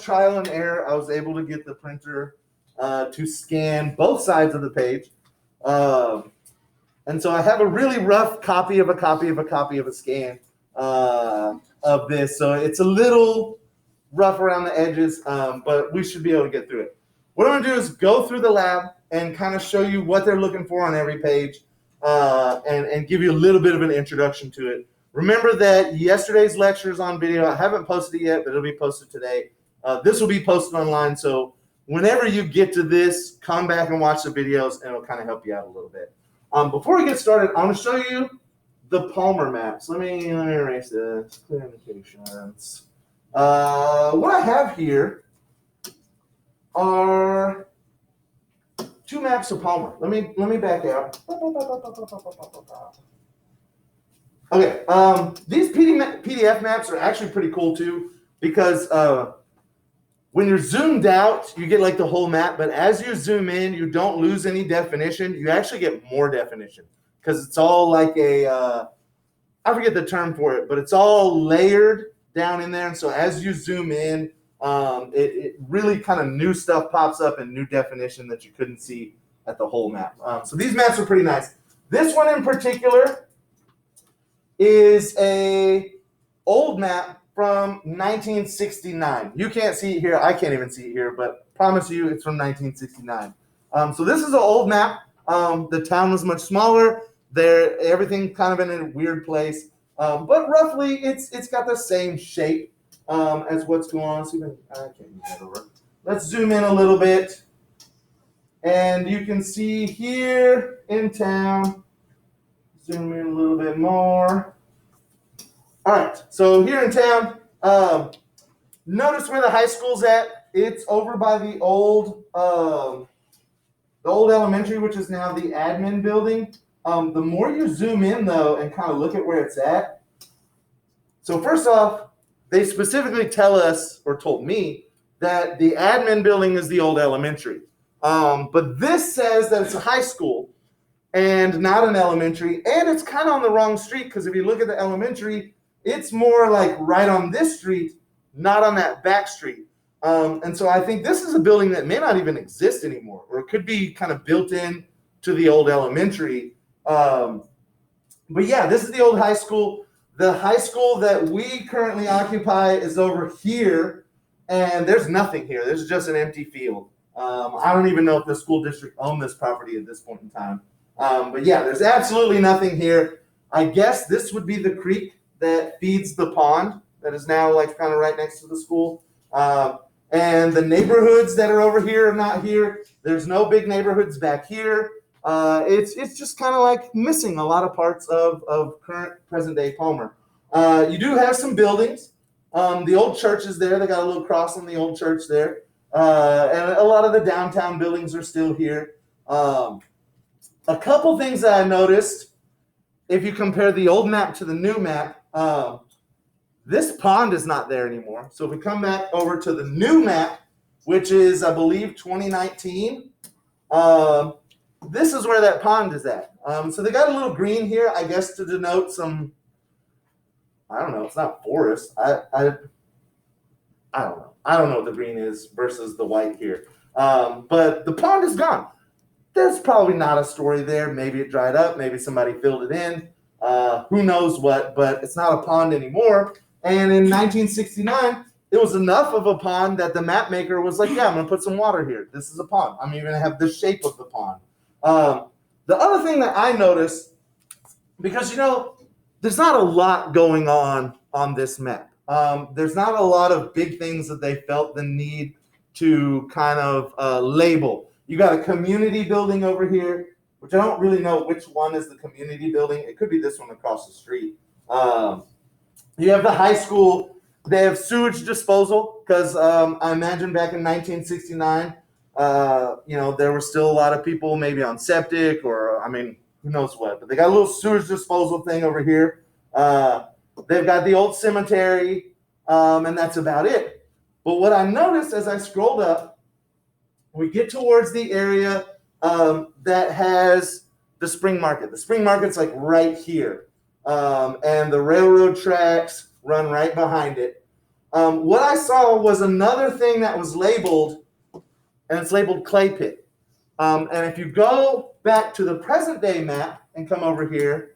trial and error, I was able to get the printer to scan both sides of the page. And so I have a really rough copy of a scan of this. So it's a little rough around the edges, but we should be able to get through it. What I'm going to do is go through the lab and kind of show you what they're looking for on every page and give you a little bit of an introduction to it. Remember that yesterday's lecture is on video. I haven't posted it yet, but it'll be posted today. This will be posted online, so whenever you get to this, come back and watch the videos, and it'll kind of help you out a little bit. Before we get started, I'm going to show you the Palmer maps. Let me erase this. Clear indications. What I have here are two maps of Palmer. Let me back out. Okay, these PDF maps are actually pretty cool too, because when you're zoomed out, you get like the whole map, but as you zoom in, you don't lose any definition. You actually get more definition because it's all like I forget the term for it, but it's all layered down in there. And so as you zoom in, it really kind of new stuff pops up and new definition that you couldn't see at the whole map. So these maps are pretty nice. This one in particular is a old map from 1969. You can't see it here. I can't even see it here, but promise you it's from 1969. So this is an old map. The town was much smaller. Everything kind of in a weird place. But roughly it's got the same shape as what's going on. See if I can't move that over. Let's zoom in a little bit. And you can see here in town, zoom in a little bit more. All right, so here in town, notice where the high school's at. It's over by the old elementary, which is now the admin building. The more you zoom in, though, and kind of look at where it's at. So first off, they specifically tell us, or told me, that the admin building is the old elementary. But this says that it's a high school and not an elementary, and it's kind of on the wrong street, because if you look at the elementary, it's more like right on this street, not on that back street. And so I think this is a building that may not even exist anymore, or it could be kind of built in to the old elementary. But yeah, this is the old high school. The high school that we currently occupy is over here, and there's nothing here. There's just an empty field. I don't even know if the school district owned this property at this point in time. But yeah, there's absolutely nothing here. I guess this would be the creek that feeds the pond that is now like kind of right next to the school. And the neighborhoods that are over here are not here. There's no big neighborhoods back here. It's just kind of like missing a lot of parts of current present day Palmer. You do have some buildings. The old church is there. They got a little cross on the old church there. And a lot of the downtown buildings are still here. A couple things that I noticed, if you compare the old map to the new map, this pond is not there anymore. So if we come back over to the new map, which is, I believe, 2019, this is where that pond is at. So they got a little green here, I guess, to denote some, I don't know, it's not forest. I don't know. I don't know what the green is versus the white here. But the pond is gone. There's probably not a story there. Maybe it dried up. Maybe somebody filled it in. Who knows what, but it's not a pond anymore. And in 1969, it was enough of a pond that the map maker was like, yeah, I'm going to put some water here. This is a pond. I'm even going to have the shape of the pond. The other thing that I noticed, because, there's not a lot going on this map. There's not a lot of big things that they felt the need to kind of label. You got a community building over here, which I don't really know which one is the community building. It could be this one across the street. You have the high school. They have sewage disposal because I imagine back in 1969, there were still a lot of people maybe on septic or, who knows what. But they got a little sewage disposal thing over here. They've got the old cemetery, and that's about it. But what I noticed as I scrolled up, we get towards the area that has the spring market. The spring market's like right here. And the railroad tracks run right behind it. What I saw was another thing that was labeled, and it's labeled clay pit. And if you go back to the present day map and come over here,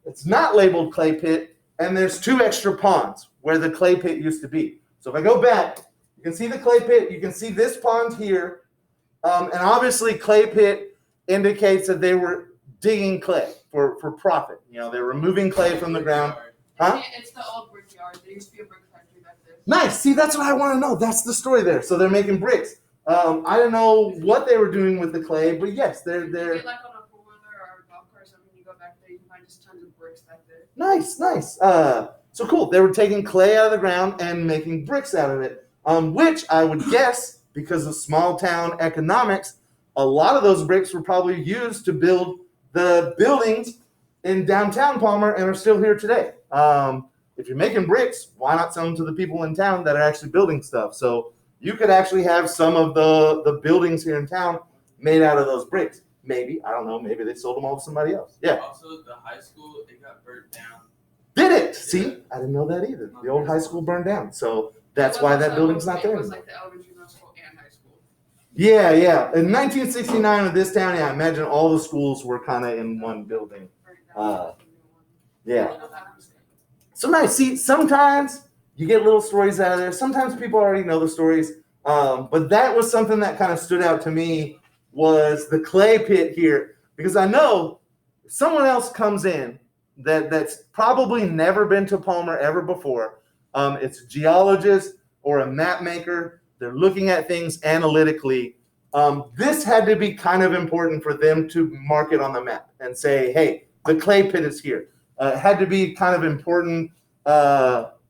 it's not labeled clay pit, and there's 2 extra ponds where the clay pit used to be. So if I go back, you can see the clay pit, you can see this pond here, and obviously clay pit indicates that they were digging clay for profit. You know, they're removing clay from the ground. Huh? It's the old brickyard. There used to be a brick factory back there. Nice. See, that's what I want to know. That's the story there. So they're making bricks. I don't know what they were doing with the clay, but yes, they're. Like on a 4-wheeler or a golf cart or something, you go back there, you can find just tons of bricks back there. Nice. So cool. They were taking clay out of the ground and making bricks out of it, which I would guess, because of small town economics, a lot of those bricks were probably used to build the buildings in downtown Palmer and are still here today. If you're making bricks, why not sell them to the people in town that are actually building stuff? So you could actually have some of the buildings here in town made out of those bricks. Maybe, I don't know, maybe they sold them all to somebody else. Yeah. Also, the high school, it got burnt down. Did it? See, I didn't know that either. The old high school burned down. So that's why that building's not there. It was like the elementary, middle school, and high school. Yeah. In 1969 with this town, I imagine all the schools were kind of in one building. Yeah. So nice. See, sometimes you get little stories out of there. Sometimes people already know the stories. But that was something that kind of stood out to me, was the clay pit here. Because I know if someone else comes in that's probably never been to Palmer ever before, it's a geologist or a map maker, they're looking at things analytically. This had to be kind of important for them to mark it on the map and say, hey, the clay pit is here. It had to be kind of important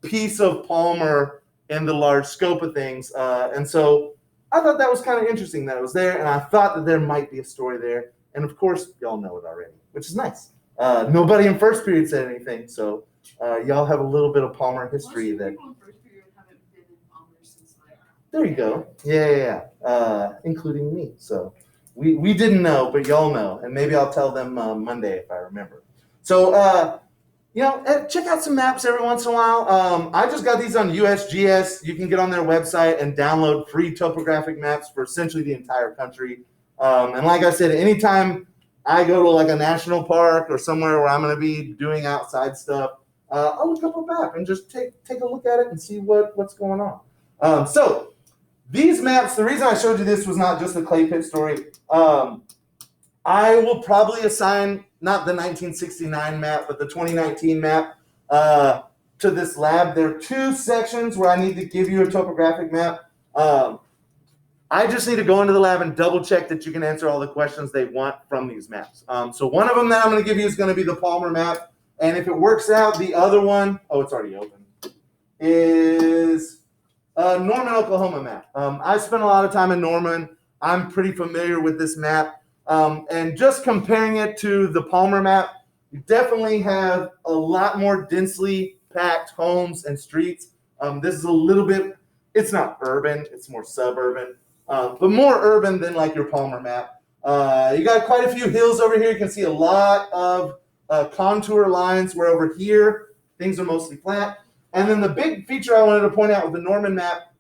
piece of Palmer in the large scope of things. And so I thought that was kind of interesting that it was there, and I thought that there might be a story there. And of course, y'all know it already, which is nice. Nobody in first period said anything, so y'all have a little bit of Palmer history that. People in first period haven't been in Palmer since like. There you go. Yeah. Including me. So we didn't know, but y'all know, and maybe I'll tell them Monday if I remember. So check out some maps every once in a while. I just got these on USGS. You can get on their website and download free topographic maps for essentially the entire country. And like I said, anytime I go to like a national park or somewhere where I'm going to be doing outside stuff, I'll look up a map and just take a look at it and see what's going on. So these maps, the reason I showed you this was not just the clay pit story. I will probably assign not the 1969 map, but the 2019 map to this lab. There are 2 sections where I need to give you a topographic map. I just need to go into the lab and double check that you can answer all the questions they want from these maps. So one of them that I'm going to give you is going to be the Palmer map. And if it works out, the other one, it's already open, is Norman, Oklahoma map. I spent a lot of time in Norman. I'm pretty familiar with this map. And just comparing it to the Palmer map, you definitely have a lot more densely packed homes and streets. This is a little bit, it's not urban, it's more suburban, but more urban than like your Palmer map. You got quite a few hills over here. You can see a lot of contour lines, where over here, things are mostly flat. And then the big feature I wanted to point out with the Norman map,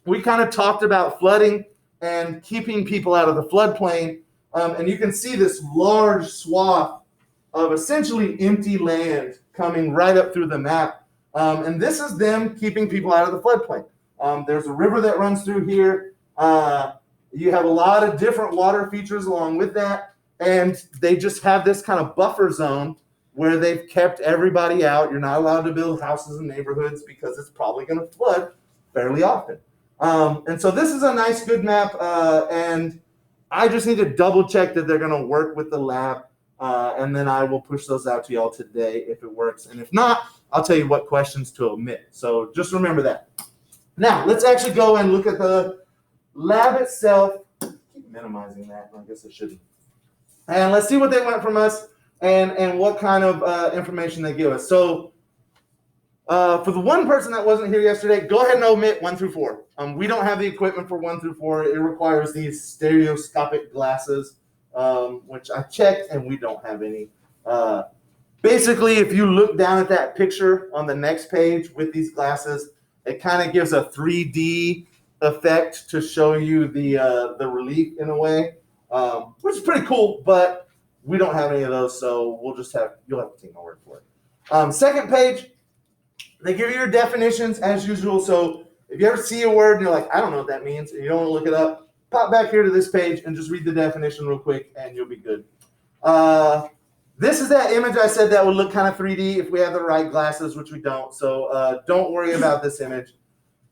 we kind of talked about flooding and keeping people out of the floodplain. And you can see this large swath of essentially empty land coming right up through the map. And this is them keeping people out of the floodplain. There's a river that runs through here. You have a lot of different water features along with that. And they just have this kind of buffer zone where they've kept everybody out. You're not allowed to build houses in neighborhoods because it's probably going to flood fairly often. And so this is a nice, good map. And I just need to double check that they're going to work with the lab, and then I will push those out to y'all today if it works. And if not, I'll tell you what questions to omit. So just remember that. Now, let's actually go and look at the lab itself. Keep minimizing that. I guess I shouldn't. And let's see what they want from us and what kind of information they give us. So for the one person that wasn't here yesterday, go ahead and omit 1 through 4. We don't have the equipment for 1 through 4. It requires these stereoscopic glasses, which I checked, and we don't have any. Basically, if you look down at that picture on the next page with these glasses, It kind of gives a 3D effect to show you the relief in a way, which is pretty cool. But we don't have any of those, so you'll have to take my word for it. Second page, they give you your definitions as usual. So if you ever see a word and you're like, I don't know what that means, and you don't want to look it up, pop back here to this page and just read the definition real quick, and you'll be good. This is that image I said that would look kind of 3D if we have the right glasses, which we don't. So don't worry about this image.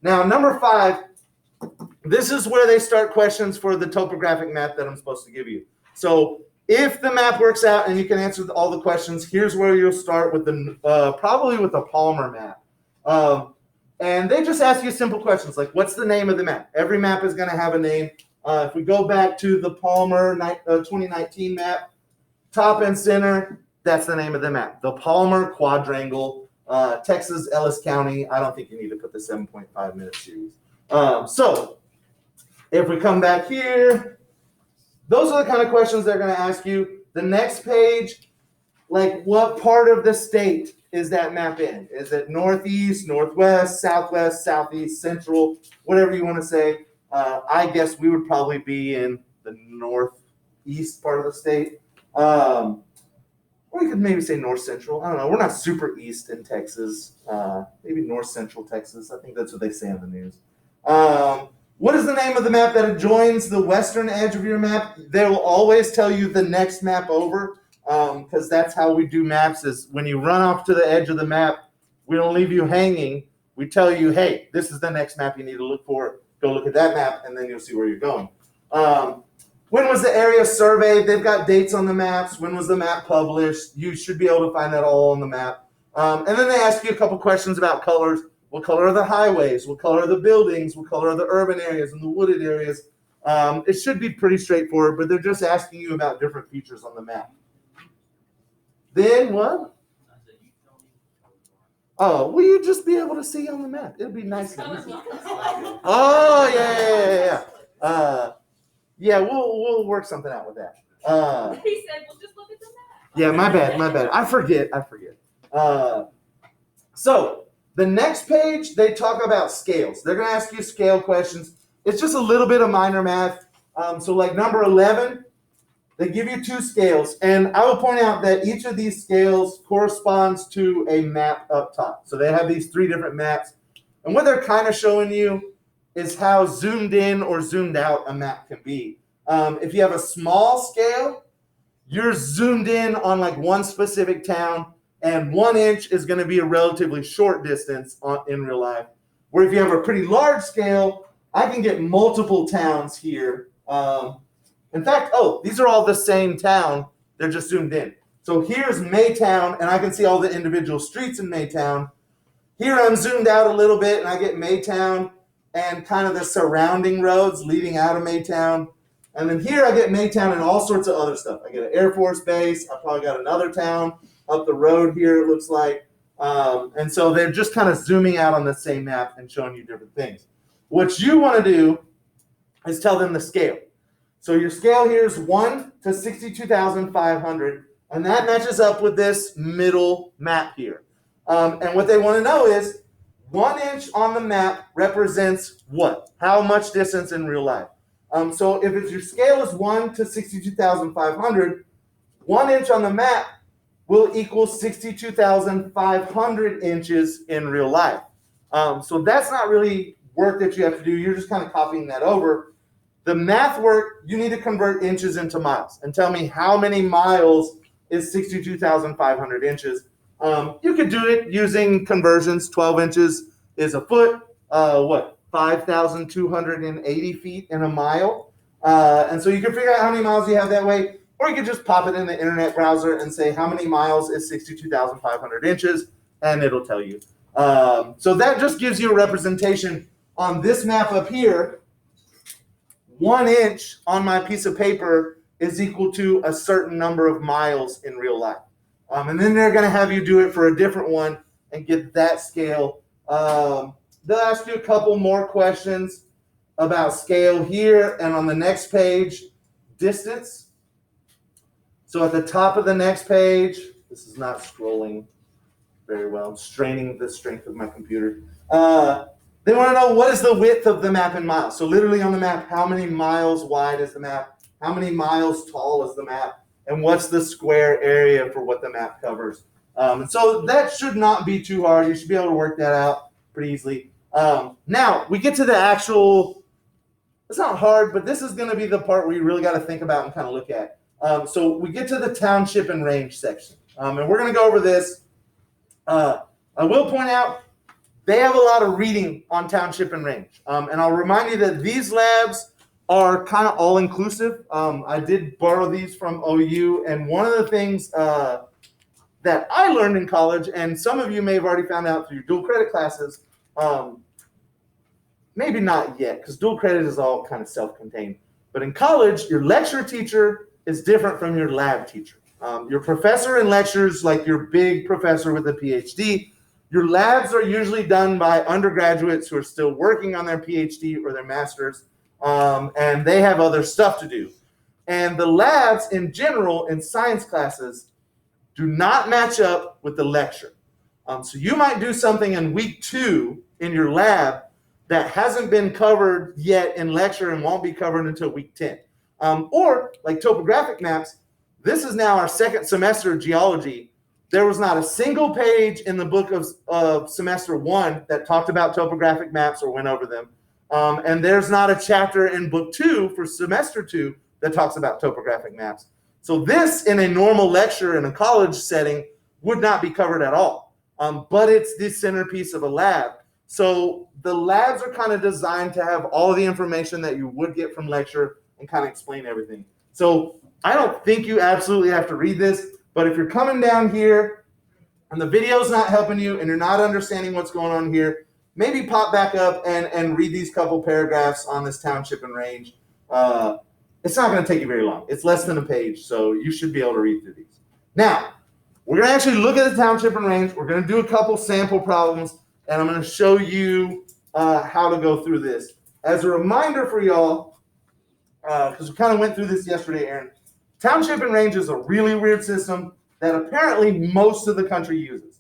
Now, number 5, this is where they start questions for the topographic map that I'm supposed to give you. So if the map works out and you can answer all the questions, here's where you'll start with probably with a Palmer map. And they just ask you simple questions like, what's the name of the map? Every map is going to have a name. If we go back to the Palmer 2019 map, top and center, that's the name of the map. The Palmer Quadrangle, Texas, Ellis County. I don't think you need to put the 7.5-minute series. So if we come back here, those are the kind of questions they're going to ask you. The next page, like what part of the state is that map in? Is it northeast, northwest, southwest, southeast, central, whatever you want to say? I guess we would probably be in the northeast part of the state. Or we could maybe say north central. I don't know. We're not super east in Texas. Maybe north central Texas. I think that's what they say on the news. What is the name of the map that adjoins the western edge of your map? They will always tell you the next map over, because that's how we do maps. Is when you run off to the edge of the map, we don't leave you hanging. We tell you, hey, this is the next map you need to look for. Go look at that map, and then you'll see where you're going. When was the area surveyed? They've got dates on the maps. When was the map published? You should be able to find that all on the map. And then they ask you a couple questions about colors. What color are the highways? What color are the buildings? What color are the urban areas and the wooded areas? It should be pretty straightforward, but they're just asking you about different features on the map. Then what? Oh, will you just be able to see on the map? It'll be nice and easy. Oh, yeah. Yeah, we'll work something out with that. He said, "Well, just look at the map." Yeah, my bad. I forget. So the next page, they talk about scales. They're going to ask you scale questions. It's just a little bit of minor math. So like number 11, they give you 2 scales. And I will point out that each of these scales corresponds to a map up top. So they have these 3 different maps. And what they're kind of showing you is how zoomed in or zoomed out a map can be. If you have a small scale, you're zoomed in on like one specific town, and 1 inch is going to be a relatively short distance in real life. Where if you have a pretty large scale, I can get multiple towns here. In fact, these are all the same town. They're just zoomed in. So here's Maytown, and I can see all the individual streets in Maytown. Here I'm zoomed out a little bit, and I get Maytown and kind of the surrounding roads leading out of Maytown. And then here I get Maytown and all sorts of other stuff. I get an Air Force base. I probably got another town up the road here, it looks like. And so they're just kind of zooming out on the same map and showing you different things. What you want to do is tell them the scale. So your scale here is 1 to 62,500, and that matches up with this middle map here. And what they want to know is 1 inch on the map represents what? How much distance in real life? So if your scale is 1 to 62,500, 1 inch on the map will equal 62,500 inches in real life. So that's not really work that you have to do. You're just kind of copying that over. The math work, you need to convert inches into miles and tell me how many miles is 62,500 inches. You could do it using conversions. 12 inches is a foot. 5,280 feet in a mile. And so you can figure out how many miles you have that way. Or you could just pop it in the internet browser and say how many miles is 62,500 inches, and it'll tell you. So that just gives you a representation on this map up here. 1 inch on my piece of paper is equal to a certain number of miles in real life. And then they're going to have you do it for a different one and get that scale. They'll ask you a couple more questions about scale here, and on the next page, distance. So at the top of the next page, this is not scrolling very well. I'm straining the strength of my computer. They want to know what is the width of the map in miles. So literally on the map, how many miles wide is the map? How many miles tall is the map? And what's the square area for what the map covers? And so that should not be too hard. You should be able to work that out pretty easily. Now, we get to the actual, it's not hard, but this is going to be the part where you really got to think about and kind of look at. So we get to the township and range section. And we're going to go over this. I will point out, they have a lot of reading on township and range. And I'll remind you that these labs are kind of all-inclusive. I did borrow these from OU, and one of the things that I learned in college, and some of you may have already found out through your dual credit classes, maybe not yet, because dual credit is all kind of self-contained. But in college, your lecture teacher is different from your lab teacher. Your professor in lectures, like your big professor with a PhD, your labs are usually done by undergraduates who are still working on their PhD or their master's, and they have other stuff to do. And the labs in general in science classes do not match up with the lecture. So you might do something in week 2 in your lab that hasn't been covered yet in lecture and won't be covered until week 10. Or like topographic maps, this is now our second semester of geology. There was not a single page in the book of semester 1 that talked about topographic maps or went over them. And there's not a chapter in book 2 for semester 2 that talks about topographic maps. So this in a normal lecture in a college setting would not be covered at all. But it's the centerpiece of a lab. So the labs are kind of designed to have all of the information that you would get from lecture and kind of explain everything. So I don't think you absolutely have to read this, but if you're coming down here and the video's not helping you and you're not understanding what's going on here, maybe pop back up and read these couple paragraphs on this township and range. It's not going to take you very long. It's less than a page, so you should be able to read through these. Now, we're going to actually look at the township and range. We're going to do a couple sample problems, and I'm going to show you how to go through this. As a reminder for y'all, because we kind of went through this yesterday, Aaron, township and range is a really weird system that apparently most of the country uses.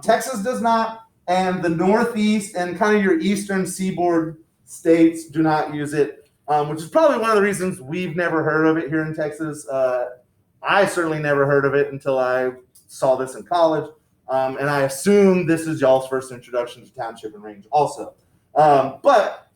Texas does not, and the Northeast and kind of your eastern seaboard states do not use it. Which is probably one of the reasons we've never heard of it here in Texas. I certainly never heard of it until I saw this in college. And I assume this is y'all's first introduction to township and range also. But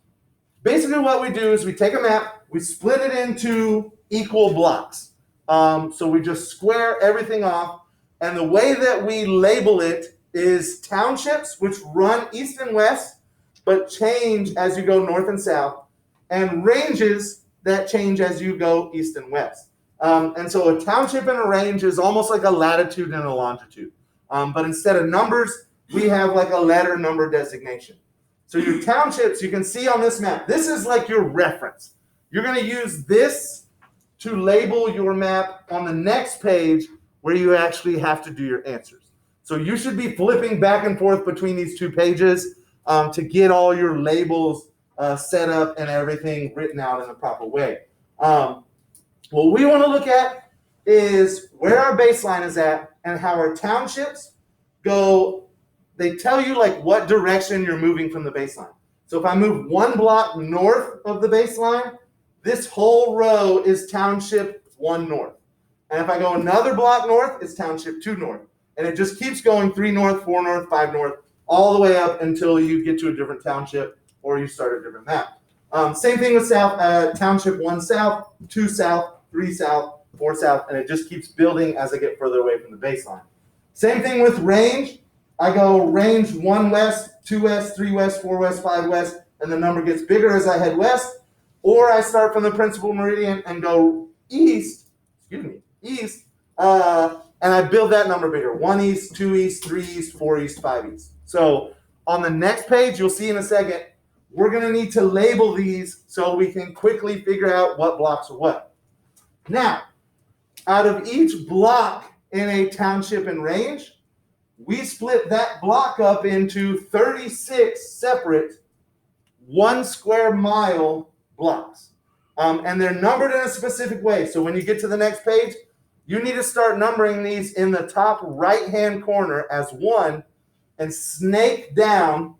basically what we do is we take a map, we split it into equal blocks. So we just square everything off. And the way that we label it is townships, which run east and west, but change as you go north and south, and ranges that change as you go east and west. And so a township and a range is almost like a latitude and a longitude. But instead of numbers, we have like a letter number designation. So your townships, you can see on this map, this is like your reference. You're going to use this to label your map on the next page where you actually have to do your answers. So you should be flipping back and forth between these two pages to get all your labels set up and everything written out in the proper way. What we want to look at is where our baseline is at and how our townships go. They tell you like what direction you're moving from the baseline. So if I move one block north of the baseline, this whole row is township 1 north. And if I go another block north, it's township 2 north. And it just keeps going 3 north, 4 north, 5 north, all the way up until you get to a different township or you start a different map. Same thing with south, township 1 south, 2 south, 3 south, 4 south, and it just keeps building as I get further away from the baseline. Same thing with range. I go range 1 west, 2 west, 3 west, 4 west, 5 west, and the number gets bigger as I head west. Or I start from the principal meridian and go east, and I build that number bigger. 1 east, 2 east, 3 east, 4 east, 5 east. So on the next page, you'll see in a second, we're going to need to label these so we can quickly figure out what blocks are what. Now, out of each block in a township and range, we split that block up into 36 separate 1 square mile blocks. And they're numbered in a specific way. So when you get to the next page, you need to start numbering these in the top right-hand corner as 1 and snake down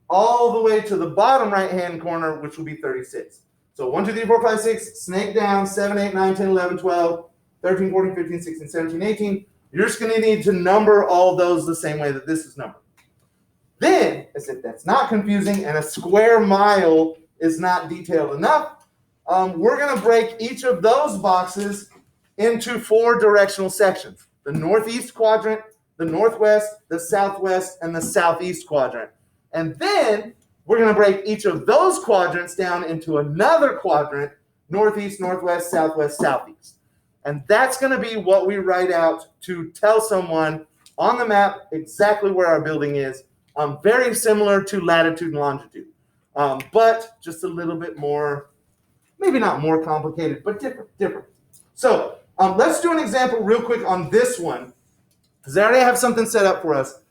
all the way to the bottom right-hand corner, which will be 36. So 1, 2, 3, 4, 5, 6, snake down, 7, 8, 9, 10, 11, 12, 13, 14, 15, 16, 17, 18. You're just going to need to number all those the same way that this is numbered. Then, as if that's not confusing and a square mile is not detailed enough, we're going to break each of those boxes into 4 directional sections. The northeast quadrant, the northwest, the southwest, and the southeast quadrant. And then we're going to break each of those quadrants down into another quadrant, northeast, northwest, southwest, southeast. And that's going to be what we write out to tell someone on the map exactly where our building is. Very similar to latitude and longitude, but just a little bit more, maybe not more complicated, but different. So let's do an example real quick on this one, because I already have something set up for us.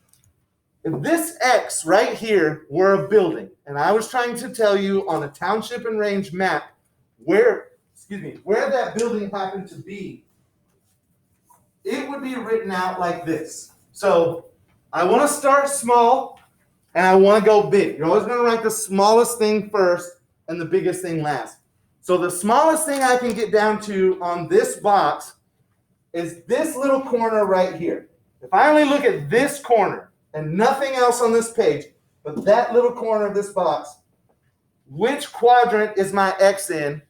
If this X right here were a building, and I was trying to tell you on a township and range map where that building happened to be, it would be written out like this. So I want to start small, and I want to go big. You're always going to write the smallest thing first and the biggest thing last. So the smallest thing I can get down to on this box is this little corner right here. If I only look at this corner and nothing else on this page, but that little corner of this box, which quadrant is my X in?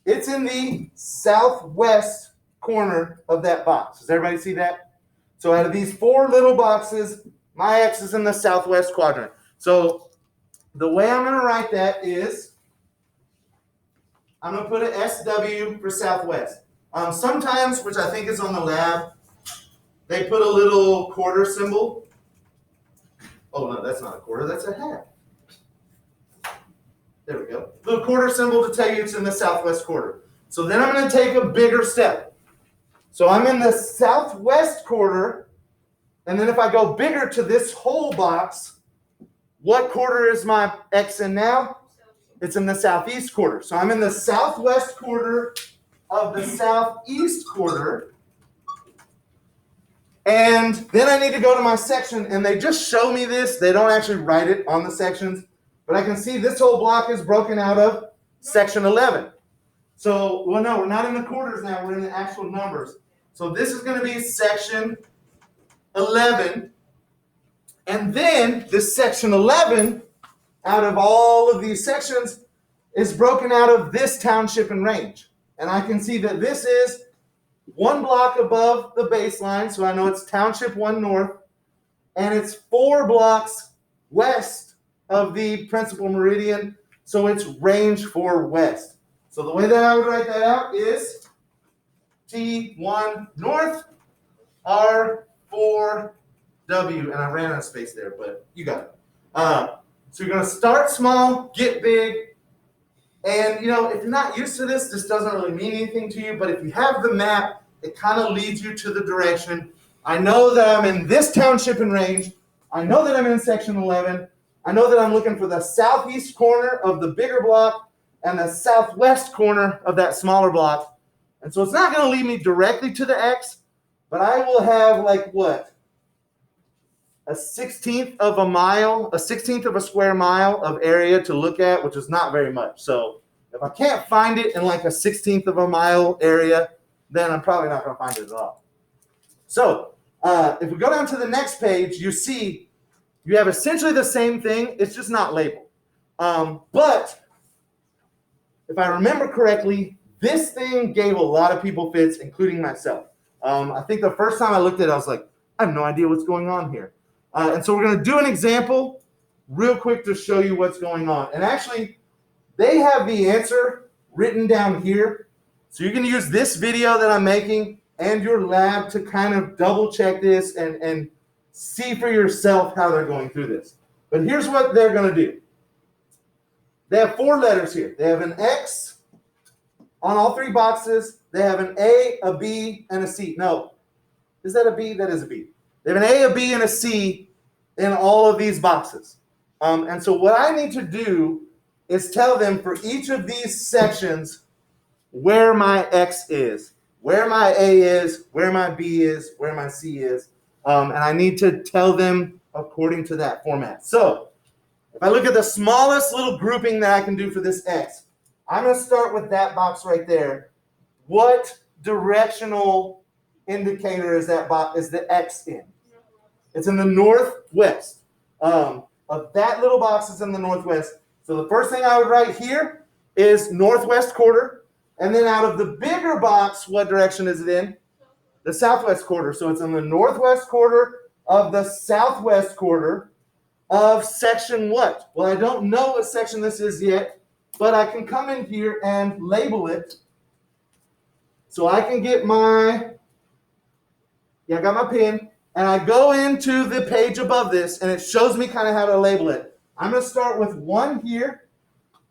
It's in the southwest corner of that box. Does everybody see that? So out of these 4 little boxes, my X is in the southwest quadrant. So the way I'm going to write that is I'm going to put an SW for southwest. Sometimes, which I think is on the lab, they put a little quarter symbol. Oh, no, that's not a quarter. That's a half. There we go. Little quarter symbol to tell you it's in the southwest quarter. So then I'm going to take a bigger step. So I'm in the southwest quarter. And then if I go bigger to this whole box, what quarter is my X in now? It's in the southeast quarter. So I'm in the southwest quarter of the southeast quarter. And then I need to go to my section, and they just show me this. They don't actually write it on the sections. But I can see this whole block is broken out of section 11. So, well, no, we're not in the quarters now. We're in the actual numbers. So this is going to be section 11. And then this section 11, out of all of these sections, is broken out of this township and range. And I can see that this is 1 block above the baseline, so I know it's Township 1 North, and it's 4 blocks west of the principal meridian, so it's range 4 west. So the way that I would write that out is T1 North, R4W, and I ran out of space there, but you got it. So you're going to start small, get big, and, you know, if you're not used to this, this doesn't really mean anything to you. But if you have the map, it kind of leads you to the direction. I know that I'm in this township and range. I know that I'm in section 11. I know that I'm looking for the southeast corner of the bigger block and the southwest corner of that smaller block. And so it's not going to lead me directly to the X, but I will have like what? A 16th of a mile, a 16th of a square mile of area to look at, which is not very much. So if I can't find it in like a 16th of a mile area, then I'm probably not going to find it at all. So if we go down to the next page, you see you have essentially the same thing. It's just not labeled. But if I remember correctly, this thing gave a lot of people fits, including myself. I think the first time I looked at it, I was like, I have no idea what's going on here. And so we're going to do an example real quick to show you what's going on. And actually, they have the answer written down here. So you can use this video that I'm making and your lab to kind of double check this and see for yourself how they're going through this. But here's what they're going to do. They have 4 letters here. They have an X on all 3 boxes. They have an A, a B, and a C. No. Is that a B? That is a B. They have an A, a B, and a C in all of these boxes. And so what I need to do is tell them for each of these sections where my X is, where my A is, where my B is, where my C is. And I need to tell them according to that format. So If I look at the smallest little grouping that I can do for this X, I'm going to start with that box right there. What directional indicator is that box? Is the X in? It's in the northwest. Of that little box is in the northwest. So the first thing I would write here is northwest quarter. And then out of the bigger box, what direction is it in? The southwest quarter. So it's in the northwest quarter of the southwest quarter of section what? Well, I don't know what section this is yet, but I can come in here and label it. So I can get I got my pen, and I go into the page above this, and it shows me kind of how to label it. I'm going to start with 1 here,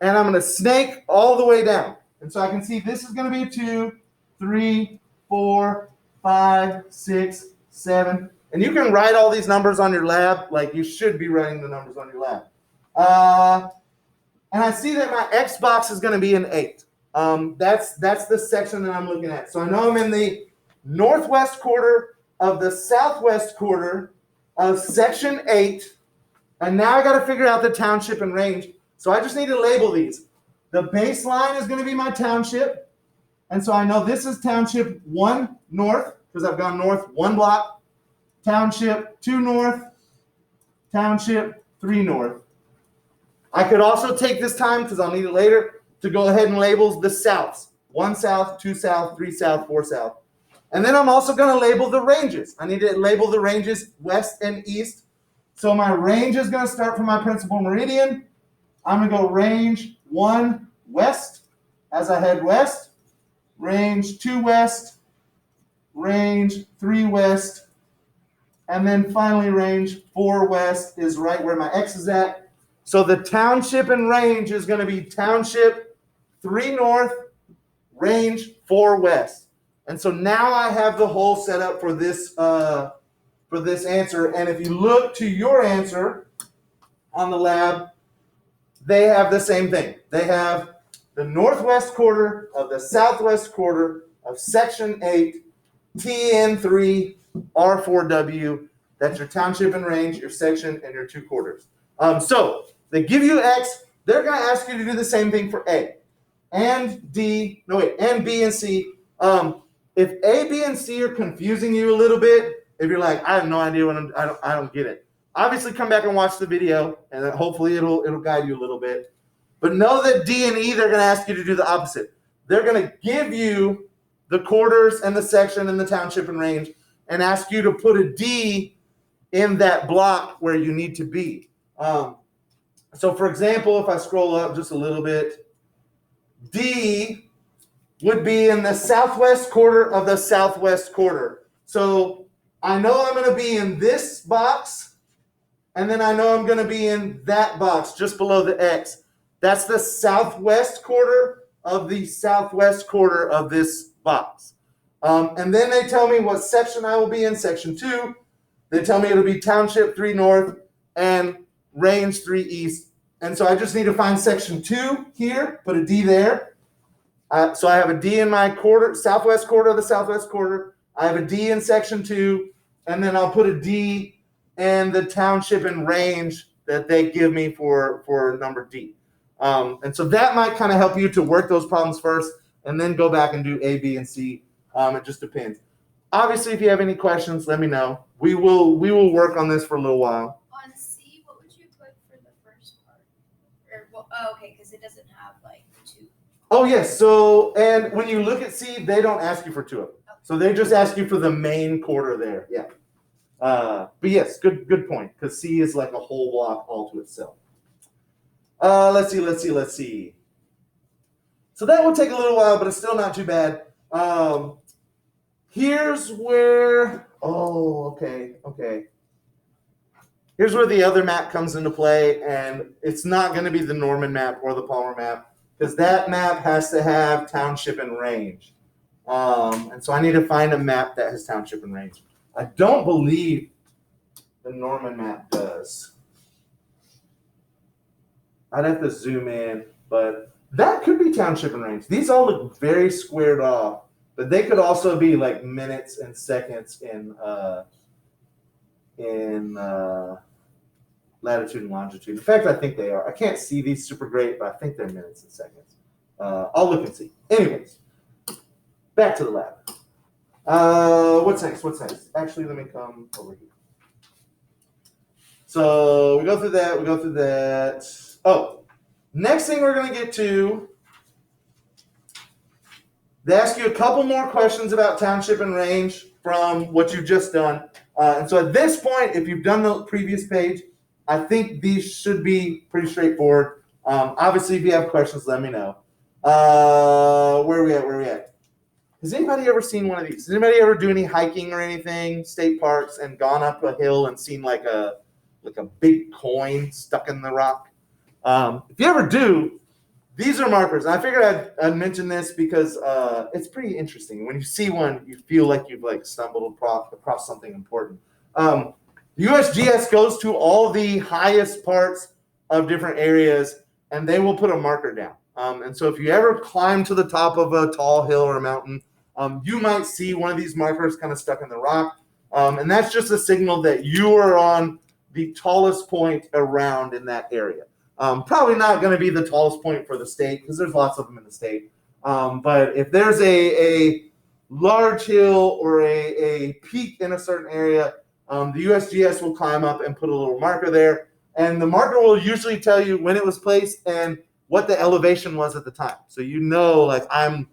and I'm going to snake all the way down. And so I can see this is going to be 2, 3, 4, 5, 6, 7. And you can write all these numbers on your lab, like you should be writing the numbers on your lab. And I see that my X box is going to be an 8. That's the section that I'm looking at. So I know I'm in the northwest quarter of the southwest quarter of section 8. And now I got to figure out the township and range. So I just need to label these. The baseline is going to be my township. And so I know this is township 1 north, because I've gone north 1 block. Township 2 north. Township 3 north. I could also take this time, because I'll need it later, to go ahead and label the souths. 1 south, 2 south, 3 south, 4 south. And then I'm also going to label the ranges. I need to label the ranges west and east. So my range is going to start from my principal meridian. I'm going to go range 1 west as I head west. Range 2 west. Range 3 west. And then finally range 4 west is right where my X is at. So the township and range is going to be township 3 north, range 4 west. And so now I have the whole setup for this answer. And if you look to your answer on the lab, they have the same thing. They have the northwest quarter of the southwest quarter of section 8, TN3, R4W. That's your township and range, your section, and your 2 quarters. So they give you X. They're going to ask you to do the same thing for A and B and C. If A, B, and C are confusing you a little bit, if you're like, I have no idea what I don't get it. Obviously, come back and watch the video, and hopefully it'll guide you a little bit. But know that D and E, they're going to ask you to do the opposite. They're going to give you the quarters and the section and the township and range, and ask you to put a D in that block where you need to be. So, for example, if I scroll up just a little bit, D would be in the southwest quarter of the southwest quarter. So I know I'm going to be in this box, and then I know I'm going to be in that box just below the X. That's the southwest quarter of the southwest quarter of this box. And then they tell me what section I will be in, section 2. They tell me it'll be township 3 north and range 3 east. And so I just need to find section 2 here, put a D there. So I have a D in my quarter, southwest quarter of the southwest quarter. I have a D in section 2, and then I'll put a D in the township and range that they give me for number D. And so that might kind of help you to work those problems first, and then go back and do A, B, and C. It just depends. Obviously, if you have any questions, let me know. We will work on this for a little while. On C, what would you put for the first part? Okay, because it doesn't have like 2. Oh, yes. So, and when you look at C, they don't ask you for 2 of them. So they just ask you for the main quarter there. Yeah. But yes, good point. Because C is like a whole block all to itself. Let's see. So that will take a little while, but it's still not too bad. Here's where, okay. Here's where the other map comes into play, and it's not going to be the Norman map or the Palmer map, because that map has to have township and range. And so I need to find a map that has township and range. I don't believe the Norman map does. I'd have to zoom in, but that could be township and range. These all look very squared off, but they could also be like minutes and seconds in latitude and longitude. In fact, I think they are. I can't see these super great, but I think they're minutes and seconds. I'll look and see. Anyways, back to the lab. What's next? Actually, let me come over here. So we go through that. Oh, next thing we're going to get to, they ask you a couple more questions about township and range from what you've just done. And so at this point, if you've done the previous page, I think these should be pretty straightforward. Obviously, if you have questions, let me know. Where are we at? Has anybody ever seen one of these? Does anybody ever do any hiking or anything, state parks, and gone up a hill and seen like a big coin stuck in the rock? If you ever do, these are markers. And I figured I'd mention this because it's pretty interesting. When you see one, you feel like you've stumbled across something important. USGS goes to all the highest parts of different areas, and they will put a marker down. And so if you ever climb to the top of a tall hill or a mountain, you might see one of these markers kind of stuck in the rock. And that's just a signal that you are on the tallest point around in that area. Probably not going to be the tallest point for the state because there's lots of them in the state. But if there's a large hill or a peak in a certain area, the USGS will climb up and put a little marker there. And the marker will usually tell you when it was placed and what the elevation was at the time. So you know, I'm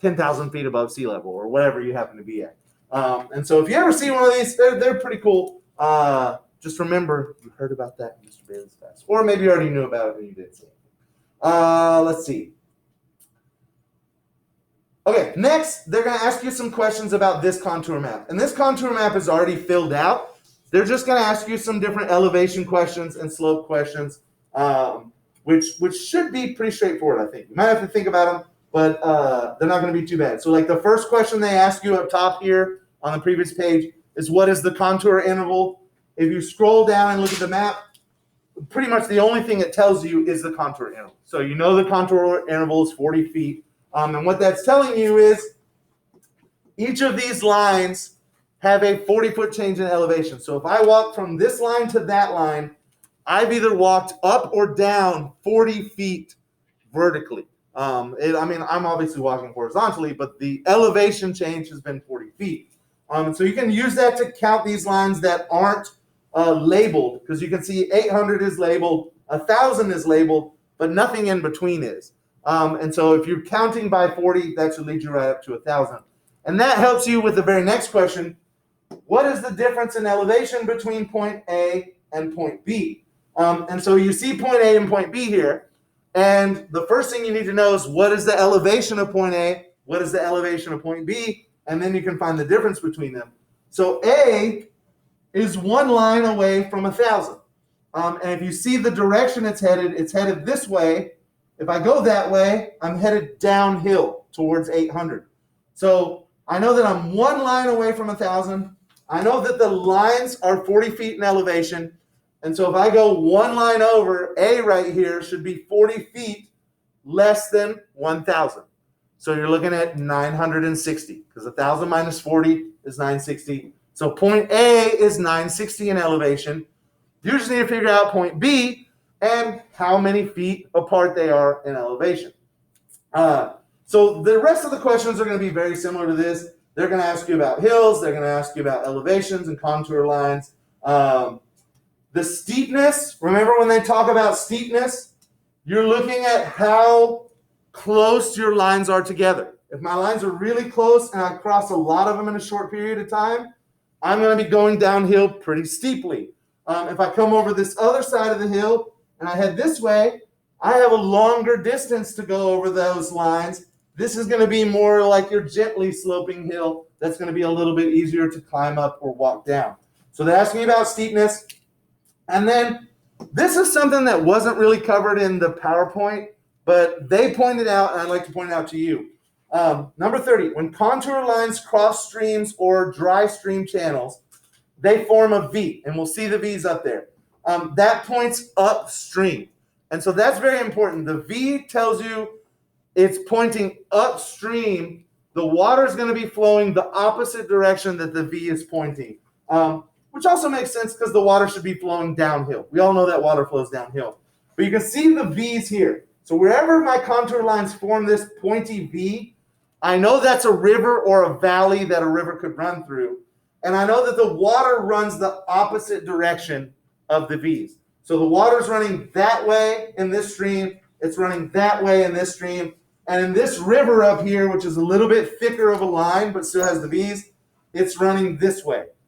10,000 feet above sea level or whatever you happen to be at. And so if you ever see one of these, they're pretty cool. Just remember, you heard about that in Mr. Bailey's class. Or maybe you already knew about it and you didn't see it. Let's see. Okay, next, they're going to ask you some questions about this contour map. And this contour map is already filled out. They're just going to ask you some different elevation questions and slope questions, which should be pretty straightforward, I think. You might have to think about them, but they're not going to be too bad. So the first question they ask you up top here on the previous page is, what is the contour interval? If you scroll down and look at the map, pretty much the only thing it tells you is the contour interval. So you know the contour interval is 40 feet. And what that's telling you is each of these lines have a 40-foot change in elevation. So if I walk from this line to that line, I've either walked up or down 40 feet vertically. I'm obviously walking horizontally, but the elevation change has been 40 feet. So you can use that to count these lines that aren't labeled, because you can see 800 is labeled, 1,000 is labeled, but nothing in between is. And so if you're counting by 40, that should lead you right up to 1,000. And that helps you with the very next question. What is the difference in elevation between point A and point B? And so you see point A and point B here. And the first thing you need to know is, what is the elevation of point A? What is the elevation of point B? And then you can find the difference between them. So A is one line away from 1,000. And if you see the direction it's headed this way. If I go that way, I'm headed downhill towards 800. So I know that I'm one line away from 1,000. I know that the lines are 40 feet in elevation. And so if I go one line over, A right here should be 40 feet less than 1,000. So you're looking at 960, because 1,000 minus 40 is 960. So point A is 960 in elevation. You just need to figure out point B and how many feet apart they are in elevation. So the rest of the questions are going to be very similar to this. They're going to ask you about hills. They're going to ask you about elevations and contour lines. The steepness, remember when they talk about steepness, you're looking at how close your lines are together. If my lines are really close and I cross a lot of them in a short period of time, I'm going to be going downhill pretty steeply. If I come over this other side of the hill and I head this way, I have a longer distance to go over those lines. This is going to be more like your gently sloping hill that's going to be a little bit easier to climb up or walk down. So they asked me about steepness. And then this is something that wasn't really covered in the PowerPoint, but they pointed out, and I'd like to point it out to you. Number 30, when contour lines cross streams or dry stream channels, they form a V, and we'll see the V's up there. That points upstream. And so that's very important. The V tells you it's pointing upstream. The water is going to be flowing the opposite direction that the V is pointing. which also makes sense because the water should be flowing downhill. We all know that water flows downhill. But you can see the V's here. So wherever my contour lines form this pointy V, I know that's a river or a valley that a river could run through. And I know that the water runs the opposite direction of the V's. So the water's running that way in this stream. It's running that way in this stream. And in this river up here, which is a little bit thicker of a line, but still has the V's, it's running this way.